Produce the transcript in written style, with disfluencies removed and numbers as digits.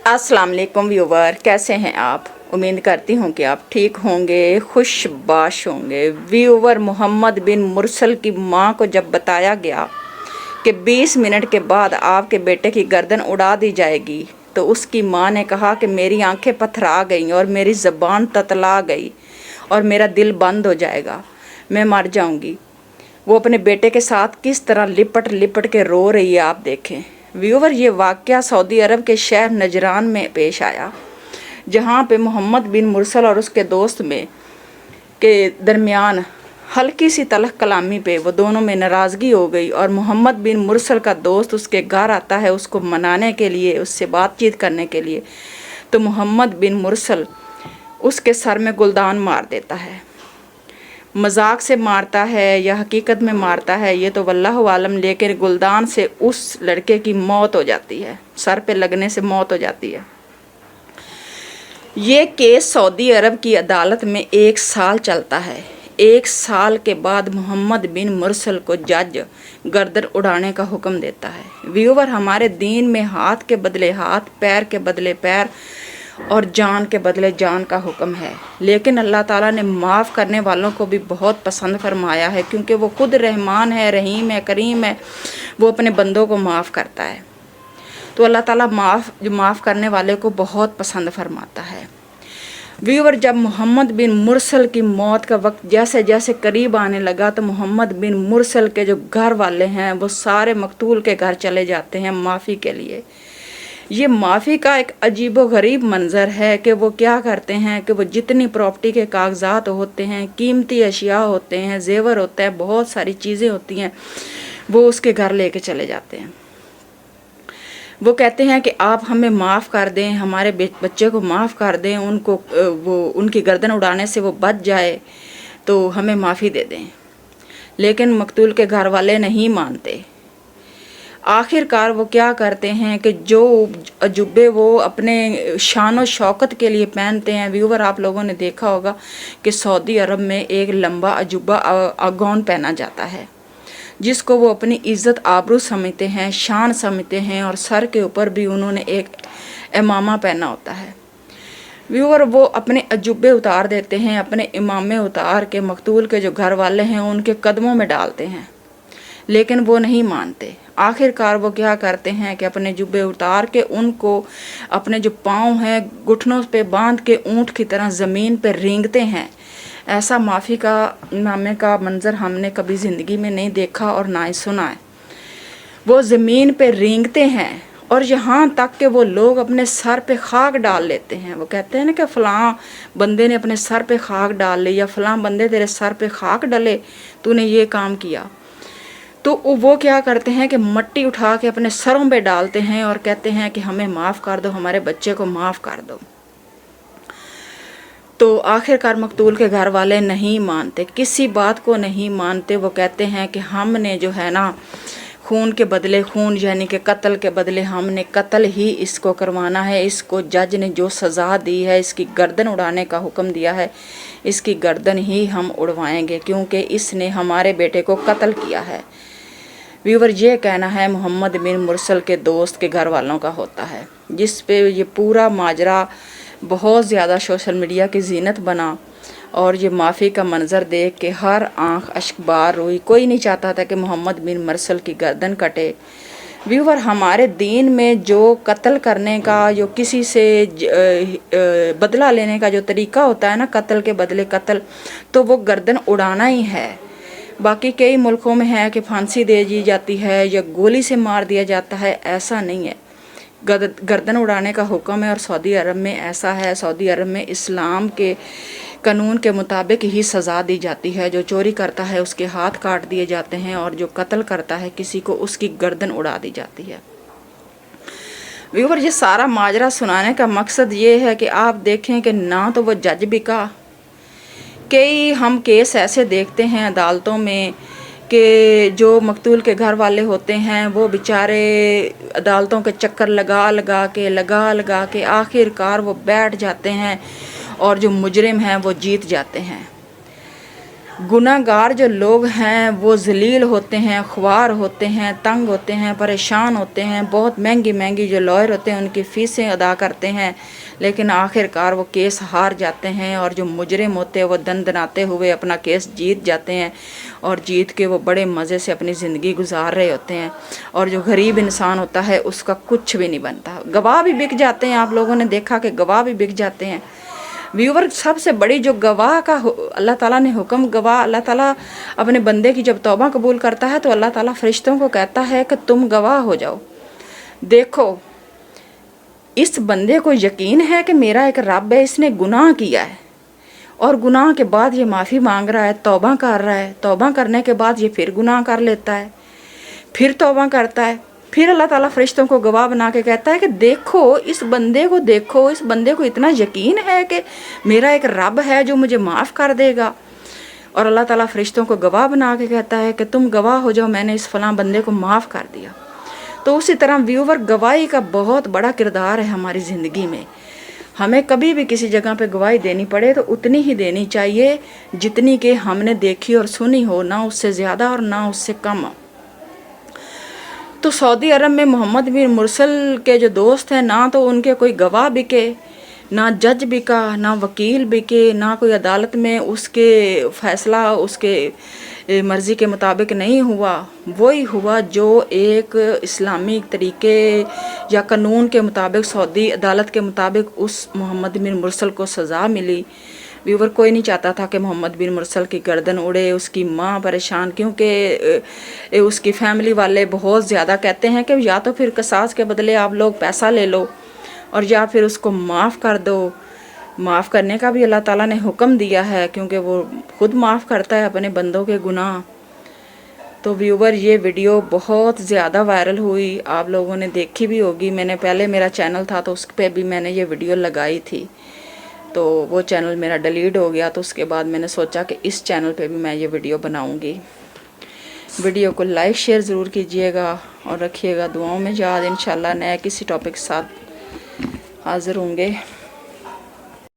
अस्सलाम वालेकुम व्यूवर, कैसे हैं आप। उम्मीद करती हूँ कि आप ठीक होंगे, खुशबाश होंगे। व्यूवर, मोहम्मद बिन मुरसल की माँ को जब बताया गया कि 20 मिनट के बाद आपके बेटे की गर्दन उड़ा दी जाएगी, तो उसकी माँ ने कहा कि मेरी आंखें पथरा गईं और मेरी ज़बान ततला गई और मेरा दिल बंद हो जाएगा, मैं मर जाऊँगी। वो अपने बेटे के साथ किस तरह लिपट लिपट के रो रही है, आप देखें। व्यूवर, ये वाक़या सऊदी अरब के शहर नजरान में पेश आया, जहाँ पे मोहम्मद बिन मुरसल और उसके दोस्त में के दरमियान हल्की सी तलख कलामी पे वो दोनों में नाराज़गी हो गई और मोहम्मद बिन मुरसल का दोस्त उसके घर आता है उसको मनाने के लिए, उससे बातचीत करने के लिए। तो मोहम्मद बिन मुरसल उसके सर में गुलदान मार देता है। मजाक से मारता है या हकीकत में मारता है ये तो वल्लाहु आलम, लेकिन गुलदान से उस लड़के की मौत हो जाती है, सर पे लगने से मौत हो जाती है। ये केस सऊदी अरब की अदालत में 1 साल चलता है। 1 साल के बाद मोहम्मद बिन मुरसल को जज गर्दन उड़ाने का हुक्म देता है। व्यूवर, हमारे दीन में हाथ के बदले हाथ, पैर के बदले पैर और जान के बदले जान का हुक्म है। लेकिन अल्लाह ताला ने माफ़ करने वालों को भी बहुत पसंद फरमाया है, क्योंकि वो खुद रहमान है, रहीम है, करीम है। वो अपने बंदों को माफ़ करता है। तो अल्लाह ताला माफ़ करने वाले को बहुत पसंद फरमाता है। व्यूवर, जब मोहम्मद बिन मुरसल की मौत का वक्त जैसे जैसे करीब आने लगा, तो मोहम्मद बिन मुरसल के जो घर वाले हैं वो सारे मकतूल के घर चले जाते हैं माफ़ी के लिए। ये माफ़ी का एक अजीबो गरीब मंज़र है कि वो क्या करते हैं कि वो जितनी प्रॉपर्टी के कागजात होते हैं, कीमती अशिया होते हैं, जेवर होता है, बहुत सारी चीज़ें होती हैं, वो उसके घर लेके चले जाते हैं। वो कहते हैं कि आप हमें माफ़ कर दें, हमारे बच्चे को माफ़ कर दें, उनको वो उनकी गर्दन उड़ाने से वो बच जाए, तो हमें माफ़ी दे दें। लेकिन मकतूल के घर वाले नहीं मानते। आखिरकार वो क्या करते हैं कि जो अजूबे वो अपने शान और शौकत के लिए पहनते हैं। व्यूवर, आप लोगों ने देखा होगा कि सऊदी अरब में एक लंबा अजूबा गौन पहना जाता है, जिसको वो अपनी इज़्ज़त आबरू समझते हैं, शान समझते हैं, और सर के ऊपर भी उन्होंने एक इमामा पहना होता है। व्यूवर, वो अपने अजूबे उतार देते हैं, अपने इमामे उतार के मकतूल के जो घर वाले हैं उनके कदमों में डालते हैं, लेकिन वो नहीं मानते। आखिरकार वो क्या करते हैं कि अपने जुब्बे उतार के उनको अपने जो पाँव हैं घुटनों पे बांध के ऊँट की तरह ज़मीन पे रेंगते हैं। ऐसा माफ़ी का नामे का मंज़र हमने कभी ज़िंदगी में नहीं देखा और ना ही सुना है। वो ज़मीन पे रेंगते हैं और यहाँ तक कि वो लोग अपने सर पे खाक डाल लेते हैं। वो कहते हैं ना कि फ़लाँ बंदे ने अपने सर पे खाक डाल ली, या फ़लाँ बंदे तेरे सर पे खाक डले, तूने ये काम किया। तो वो क्या करते हैं कि मट्टी उठा के अपने सरों पे डालते हैं और कहते हैं कि हमें माफ़ कर दो, हमारे बच्चे को माफ़ कर दो। तो आखिरकार मकतूल के घर वाले नहीं मानते, किसी बात को नहीं मानते। वो कहते हैं कि हमने जो है ना खून के बदले खून, यानी कि कत्ल के बदले हमने कत्ल ही इसको करवाना है। इसको जज ने जो सज़ा दी है, इसकी गर्दन उड़ाने का हुक्म दिया है, इसकी गर्दन ही हम उड़वाएंगे, क्योंकि इसने हमारे बेटे को कत्ल किया है। व्यूवर, ये कहना है मोहम्मद बिन मुरसल के दोस्त के घर वालों का होता है, जिस पे ये पूरा माजरा बहुत ज़्यादा सोशल मीडिया की जीनत बना। और ये माफ़ी का मंज़र देख के हर आंख अश्कबार रोई। कोई नहीं चाहता था कि मोहम्मद बिन मुरसल की गर्दन कटे। व्यूवर, हमारे दीन में जो कत्ल करने का, जो किसी से बदला लेने का जो तरीका होता है ना, कत्ल के बदले कत्ल, तो वो गर्दन उड़ाना ही है। बाकी कई मुल्कों में है कि फांसी दे दी जाती है या गोली से मार दिया जाता है, ऐसा नहीं है। गर्दन उड़ाने का हुक्म है और सऊदी अरब में ऐसा है। सऊदी अरब में इस्लाम के कानून के मुताबिक ही सज़ा दी जाती है। जो चोरी करता है उसके हाथ काट दिए जाते हैं, और जो कत्ल करता है किसी को उसकी गर्दन उड़ा दी जाती है। व्यूवर, ये सारा माजरा सुनाने का मकसद ये है कि आप देखें कि ना तो वो जज बिका। कई हम केस ऐसे देखते हैं अदालतों में कि जो मकतूल के घर वाले होते हैं वो बेचारे अदालतों के चक्कर लगा लगा के आखिरकार वो बैठ जाते हैं और जो मुजरिम हैं वो जीत जाते हैं। गुनाहगार जो लोग हैं वो ज़लील होते हैं, ख्वार होते हैं, तंग होते हैं, परेशान होते हैं, बहुत महंगी महंगी जो लॉयर होते हैं उनकी फ़ीसें अदा करते हैं, लेकिन आखिरकार वो केस हार जाते हैं। और जो मुजरिम होते हैं वो दंदनाते हुए अपना केस जीत जाते हैं और जीत के वो बड़े मज़े से अपनी ज़िंदगी गुजार रहे होते हैं। और जो गरीब इंसान होता है उसका कुछ भी नहीं बनता। गवाह भी बिक जाते हैं, आप लोगों ने देखा कि गवाह भी बिक जाते हैं। व्यूवर, सबसे बड़ी जो गवाह का अल्लाह ताला ने हुक्म, गवाह अल्लाह ताला अपने बंदे की जब तौबा कबूल करता है तो अल्लाह ताला फरिश्तों को कहता है कि तुम गवाह हो जाओ। देखो, इस बंदे को यकीन है कि मेरा एक रब है, इसने गुनाह किया है और गुनाह के बाद ये माफ़ी मांग रहा है, तौबा कर रहा है। तौबा करने के बाद ये फिर गुनाह कर लेता है, फिर तौबा करता है, फिर अल्लाह ताला फरिश्तों को गवाह बना के कहता है कि देखो इस बंदे को, देखो इस बंदे को इतना यकीन है कि मेरा एक रब है जो मुझे माफ़ कर देगा। और अल्लाह ताला फरिश्तों को गवाह बना के कहता है कि तुम गवाह हो जाओ, मैंने इस फलां बंदे को माफ़ कर दिया। तो उसी तरह व्यूवर, गवाही का बहुत बड़ा किरदार है हमारी ज़िंदगी में। हमें कभी भी किसी जगह पे गवाही देनी पड़े तो उतनी ही देनी चाहिए जितनी कि हमने देखी और सुनी हो, ना उससे ज़्यादा और ना उससे कम। तो सऊदी अरब में मोहम्मद बिन मुरसल के जो दोस्त हैं, ना तो उनके कोई गवाह बिके, ना जज बिका, ना वकील बिके, ना कोई अदालत में उसके फ़ैसला उसके मर्ज़ी के मुताबिक नहीं हुआ। वही हुआ जो एक इस्लामी तरीके या कानून के मुताबिक, सऊदी अदालत के मुताबिक उस मोहम्मद बिन मुरसल को सज़ा मिली। व्यूवर, कोई नहीं चाहता था कि मोहम्मद बिन मुरसल की गर्दन उड़े, उसकी माँ परेशान, क्योंकि उसकी फैमिली वाले बहुत ज़्यादा कहते हैं कि या तो फिर कसास के बदले आप लोग पैसा ले लो और या फिर उसको माफ़ कर दो। माफ़ करने का भी अल्लाह ताला ने हुक्म दिया है क्योंकि वो खुद माफ़ करता है अपने बंदों के गुनाह। तो व्यूवर, ये वीडियो बहुत ज़्यादा वायरल हुई, आप लोगों ने देखी भी होगी। मैंने पहले, मेरा चैनल था तो उस पर भी मैंने ये वीडियो लगाई थी, तो वो चैनल मेरा डिलीट हो गया। तो उसके बाद मैंने सोचा कि इस चैनल पे भी मैं ये वीडियो बनाऊंगी। वीडियो को लाइक शेयर ज़रूर कीजिएगा और रखिएगा दुआओं में याद। इंशाल्लाह नया किसी टॉपिक के साथ हाज़िर होंगे।